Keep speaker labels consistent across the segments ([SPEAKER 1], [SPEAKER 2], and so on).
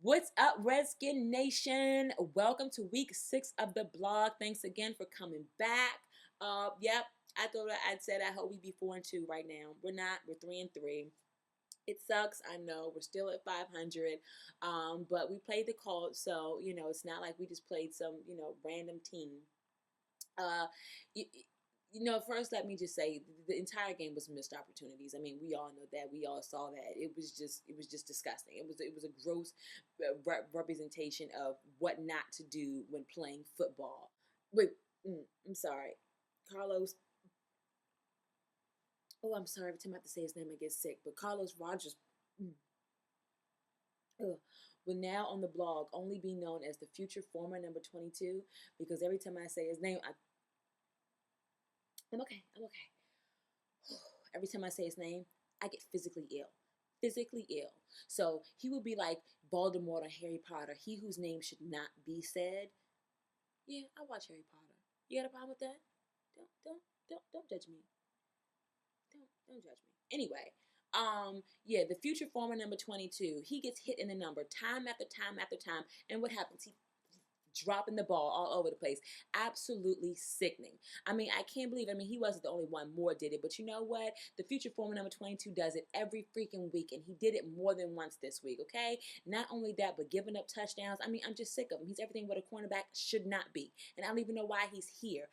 [SPEAKER 1] What's up, Redskin Nation? Welcome to week 6 of the blog. Thanks again for coming back. Yep, I thought I'd said I hope we be 4-2 right now. We're not. We're 3-3. It sucks. I know we're still at 500, but we played the Colts, so it's not like we just played some random team. Uh, First, let me just say the entire game was missed opportunities. I mean, we all know that. We all saw that. It was just disgusting. It was a gross representation of what not to do when playing football. Wait, I'm sorry, Carlos. Oh, I'm sorry. Every time I have to say his name, I get sick. But Carlos Rogers. Mm, will now on the blog only be known as the future former number 22 because every time I say his name, I'm okay. I'm okay. Every time I say his name, I get physically ill. Physically ill. So he would be like Voldemort or Harry Potter, he whose name should not be said. Yeah, I watch Harry Potter. You got a problem with that? Don't judge me. Don't judge me. Anyway, yeah, the future former number 22, he gets hit in the number time after time after time, and what happens? He dropping the ball all over the place. Absolutely sickening. I mean, I can't believe, he wasn't the only one. Moore did it. But you know what? The future former number 22 does it every freaking week. And he did it more than once this week, okay? Not only that, but giving up touchdowns. I mean, I'm just sick of him. He's everything what a cornerback should not be. And I don't even know why he's here.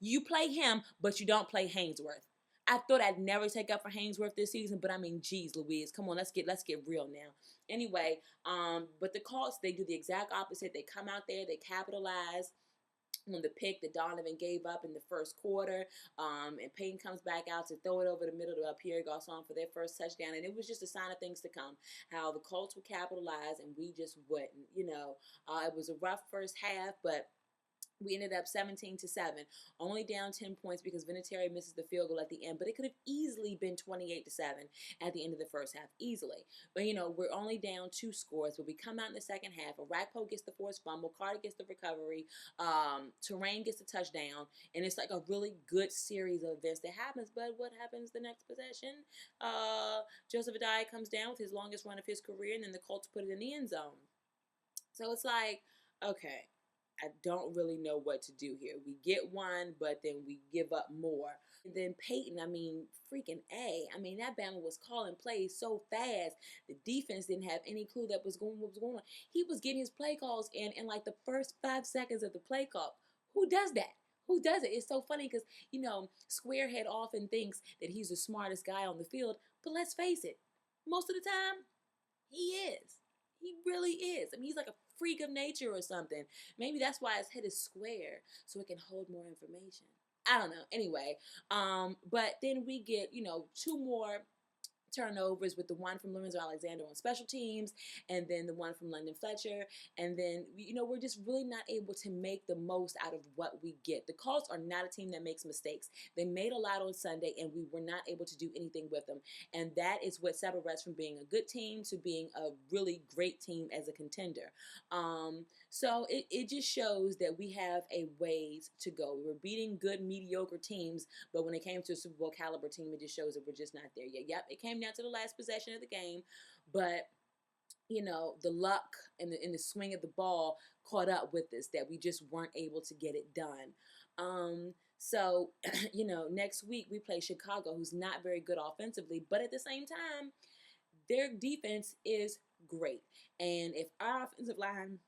[SPEAKER 1] You play him, but you don't play Hainsworth. I thought I'd never take up for Hainsworth this season, but I mean, geez, Louise, come on, let's get real now. Anyway, but the Colts, they do the exact opposite. They come out there, they capitalize on the pick that Donovan gave up in the first quarter, and Peyton comes back out to throw it over the middle to Pierre Garçon for their first touchdown, and it was just a sign of things to come. How the Colts would capitalize and we just wouldn't. It was a rough first half, but we ended up 17-7, only down 10 points because Vinatieri misses the field goal at the end. But it could have easily been 28-7 at the end of the first half, easily. But we're only down 2 scores. But we come out in the second half. Arakpo gets the forced fumble, Carter gets the recovery, Terrain gets the touchdown, and it's like a really good series of events that happens. But what happens the next possession? Joseph Adai comes down with his longest run of his career, and then the Colts put it in the end zone. So it's like, okay, I don't really know what to do here. We get one, but then we give up more. And then Peyton, freaking A. That Bama was calling plays so fast. The defense didn't have any clue what was going on. He was getting his play calls in like the first 5 seconds of the play call. Who does that? Who does it? It's so funny because, Squarehead often thinks that he's the smartest guy on the field. But let's face it, most of the time, he is. He really is. He's like a freak of nature or something. Maybe that's why his head is square, so it can hold more information. I don't know. Anyway, but then we get, 2 more turnovers with the one from Lorenzo Alexander on special teams and then the one from London Fletcher. And then, we're just really not able to make the most out of what we get. The Colts are not a team that makes mistakes. They made a lot on Sunday and we were not able to do anything with them. And that is what separates us from being a good team to being a really great team as a contender. So it just shows that we have a ways to go. We were beating good, mediocre teams, but when it came to a Super Bowl caliber team, it just shows that we're just not there yet. Yep, it came down to the last possession of the game, but the luck and the swing of the ball caught up with us that we just weren't able to get it done. So, next week we play Chicago, who's not very good offensively, but at the same time, their defense is great. And if our offensive line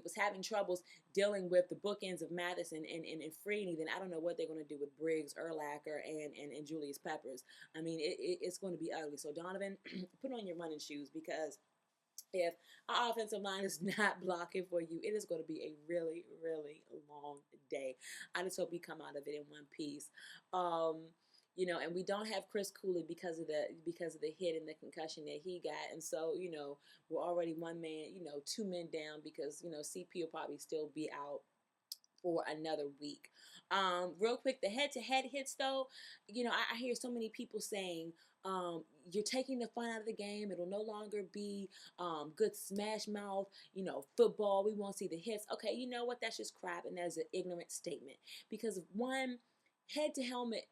[SPEAKER 1] was having troubles dealing with the bookends of Madison and Freeney, then I don't know what they're going to do with Briggs, Urlacher, and Julius Peppers. It's going to be ugly. So, Donovan, put on your running shoes because if our offensive line is not blocking for you, it is going to be a really, really long day. I just hope we come out of it in one piece. And we don't have Chris Cooley because of the hit and the concussion that he got, and so we're already 1 man, 2 men down because CP will probably still be out for another week. Real quick, the head-to-head hits though, I hear so many people saying, you're taking the fun out of the game. It'll no longer be good smash mouth, football. We won't see the hits. Okay, you know what? That's just crap, and that is an ignorant statement because one, helmet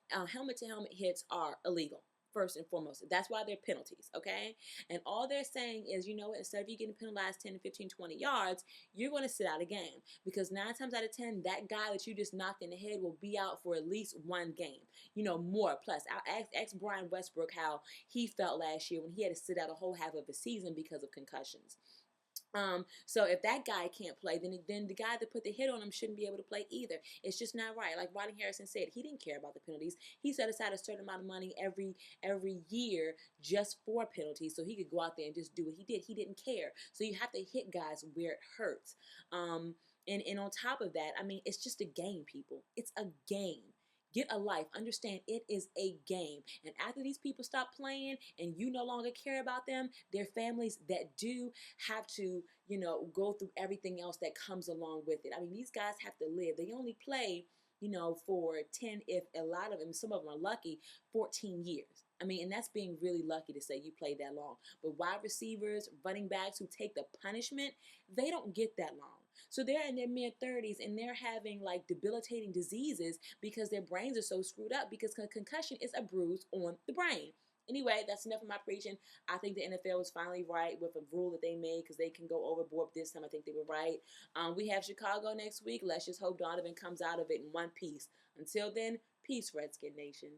[SPEAKER 1] to helmet hits are illegal. first and foremost. That's why they're penalties, okay? And all they're saying is, you know what, instead of you getting penalized 10, 15, 20 yards, you're going to sit out a game. Because 9 times out of 10, that guy that you just knocked in the head will be out for at least one game. More. Plus, I asked Brian Westbrook how he felt last year when he had to sit out a whole half of a season because of concussions. So if that guy can't play, then the guy that put the hit on him shouldn't be able to play either. It's just not right. Like Rodney Harrison said, he didn't care about the penalties. He set aside a certain amount of money every year just for penalties, so he could go out there and just do what he did. He didn't care. So you have to hit guys where it hurts. And on top of that, I mean, it's just a game, people. It's a game. Get a life. Understand it is a game. And after these people stop playing and you no longer care about them, their families that do have to, go through everything else that comes along with it. I mean, these guys have to live. They only play, for 10, if a lot of them, some of them are lucky, 14 years. I mean, and that's being really lucky to say you played that long. But wide receivers, running backs who take the punishment, they don't get that long. So they're in their mid 30s and they're having like debilitating diseases because their brains are so screwed up because concussion is a bruise on the brain. Anyway, that's enough of my preaching. I think the NFL was finally right with a rule that they made because they can go overboard this time. I think they were right. We have Chicago next week. Let's just hope Donovan comes out of it in one piece. Until then, peace, Redskin Nation.